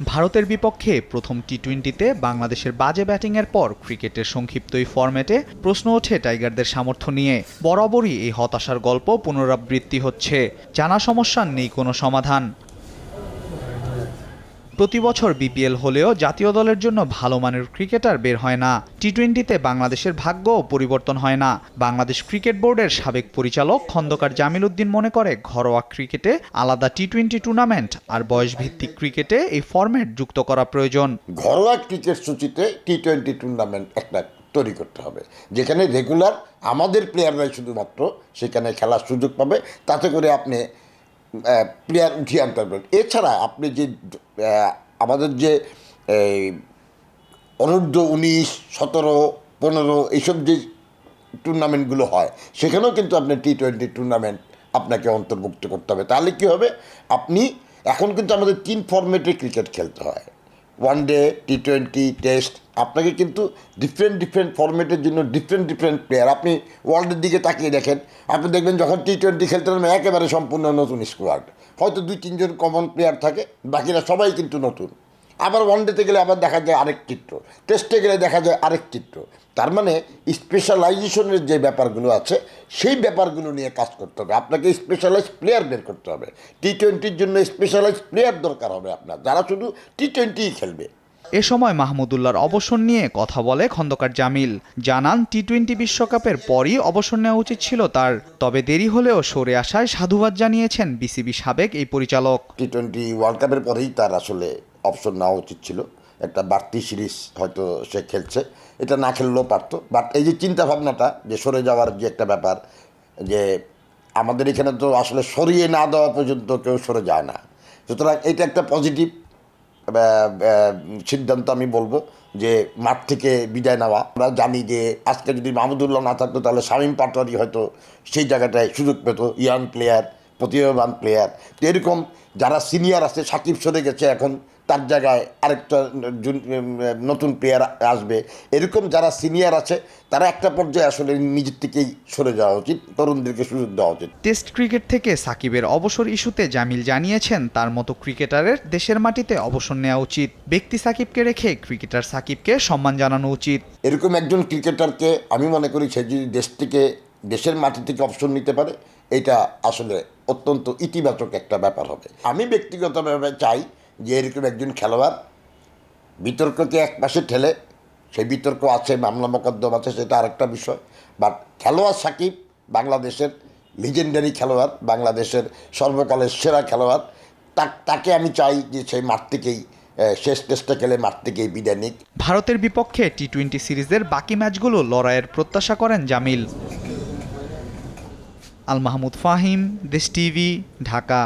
ভারতের বিপক্ষে প্রথম টি-20তে বাংলাদেশের বাজে ব্যাটিংয়ের পর ক্রিকেটের সংক্ষিপ্ত এই ফরম্যাটে প্রশ্ন ওঠে টাইগারদের সামর্থ্য নিয়ে। বরাবরই এই হতাশার গল্প পুনরাবৃত্তি হচ্ছে। জানা সমস্যার নেই কোনো সমাধান। প্রতি বছর বিপিএল হলেও জাতীয় দলের জন্য ভালো মানের ক্রিকেটার বের হয় না। টি-20তে বাংলাদেশের ভাগ্যও পরিবর্তন হয় না। বাংলাদেশ ক্রিকেট বোর্ডের সাবেক পরিচালক খন্দকার জামিল উদ্দিন মনে করে, ঘরোয়া ক্রিকেটে আলাদা টি-20 টুর্নামেন্ট আর বয়সভিত্তিক ক্রিকেটে এই ফরম্যাট যুক্ত করা প্রয়োজন। ঘরোয়া ক্রিকেট সূচিতে টি-20 টুর্নামেন্ট একটা তৈরি করতে হবে, যেখানে রেগুলার আমাদের প্লেয়াররাই শুধুমাত্র সেখানে খেলার সুযোগ পাবে, তাতে করে আপনি প্লেয়ার উঠিয়ে আনতে পারবেন। এছাড়া আপনি যে আমাদের যে অনূর্ধ্ব-19, 17, 15 এইসব যে টুর্নামেন্টগুলো হয়, সেখানেও কিন্তু আপনি টি-20 টুর্নামেন্ট আপনাকে অন্তর্ভুক্ত করতে হবে। তাহলে কী হবে, আপনি এখন কিন্তু আমাদের 3 ফরম্যাটে ক্রিকেট খেলতে হয়, ওয়ানডে, টি-20, টেস্ট। আপনাকে কিন্তু ডিফারেন্ট ফরম্যাটের জন্য ডিফারেন্ট প্লেয়ার। আপনি ওয়ার্ল্ডের দিকে তাকিয়ে দেখেন, আপনি দেখবেন যখন টি-20 খেলতে নামে একেবারে সম্পূর্ণ নতুন স্কোয়াড, হয়তো 2-3 জন কমন প্লেয়ার থাকে, বাকিরা সবাই কিন্তু নতুন। আবার ওয়ানডেতে গেলে আবার দেখা যায় আরেক চিত্র, টেস্টে গেলে দেখা যায় আরেক চিত্র। তার মানে স্পেশালাইজেশনের যে ব্যাপারগুলো আছে, সেই ব্যাপারগুলো নিয়ে কাজ করতে হবে। আপনাকে স্পেশালাইজ প্লেয়ার বের করতে হবে। টি-20-র জন্য স্পেশালাইজ প্লেয়ার দরকার হবে আপনার, যারা শুধু টি-20ই খেলবে। এ সময় মাহমুদুল্লাহর অবসর নিয়ে কথা বলে খন্দকার জামিল। জানান, টি-20 বিশ্বকাপের পরই অবসর নেওয়া উচিত ছিল তার। তবে দেরি হলেও সরে আসায় সাধুবাদ জানিয়েছেন বিসিবি সাবেক এই পরিচালক। টি-20 ওয়ার্ল্ড কাপের পরেই তার আসলে অবসর নেওয়া উচিত ছিল। একটা বাড়তি সিরিজ হয়তো সে খেলছে, এটা না খেললেও পারতো। বাট এই যে চিন্তাভাবনাটা যে সরে যাওয়ার যে একটা ব্যাপার, যে আমাদের এখানে তো আসলে সরিয়ে না দেওয়া পর্যন্ত কেউ সরে যায় না। সুতরাং এটা একটা পজিটিভ সিদ্ধান্ত আমি বলবো, যে মাঠ থেকে বিদায় নেওয়া। আমরা জানি যে আজকে যদি মাহমুদুল্লাহ না থাকতো, তাহলে শামীম পাটোয়ারি হয়তো সেই জায়গাটায় সুযোগ পেত, ইয়াং প্লেয়ার, প্রতিভাবান প্লেয়ার। তো এরকম যারা সিনিয়র আছে, সাকিব সরে গেছে, এখন তার জায়গায় আরেকটা নতুন প্লেয়ার আসবে। এরকম যারা সিনিয়র আছে, তারা একটা পর্যায়ে আসলে নিজের থেকেই সরে যাওয়া উচিত, তরুণদেরকে সুযোগ দেওয়া উচিত। টেস্ট ক্রিকেট থেকে সাকিবের অবসর ইস্যুতে জামিল জানিয়েছেন, তার মতো ক্রিকেটারের দেশের মাটিতে অবসর নেওয়া উচিত। ব্যক্তি সাকিবকে রেখে ক্রিকেটার সাকিবকে সম্মান জানানো উচিত। এরকম একজন ক্রিকেটারকে আমি মনে করি, সে যদি দেশের মাটি থেকে অবসর নিতে পারে, এটা আসলে অত্যন্ত ইতিবাচক একটা ব্যাপার হবে। আমি ব্যক্তিগতভাবে চাই যে এরকম একজন খেলোয়াড় বিতর্ককে এক পাশে ঠেলে, সেই বিতর্ক আছে, মামলা মোকদ্দমা আছে, সেটা আরেকটা বিষয়। বাট খেলোয়াড় সাকিব বাংলাদেশের লিজেন্ডারি খেলোয়াড়, বাংলাদেশের সর্বকালের সেরা খেলোয়াড়। তাকে আমি চাই যে সেই মাঠ থেকেই শেষ টেস্টে খেলে মাঠ থেকেই বিদায় নিক। ভারতের বিপক্ষে টি-20 সিরিজের বাকি ম্যাচগুলো লড়াইয়ের প্রত্যাশা করেন জামিল। আল মাহমুদ ফাহিম, দেশ টিভি, ঢাকা।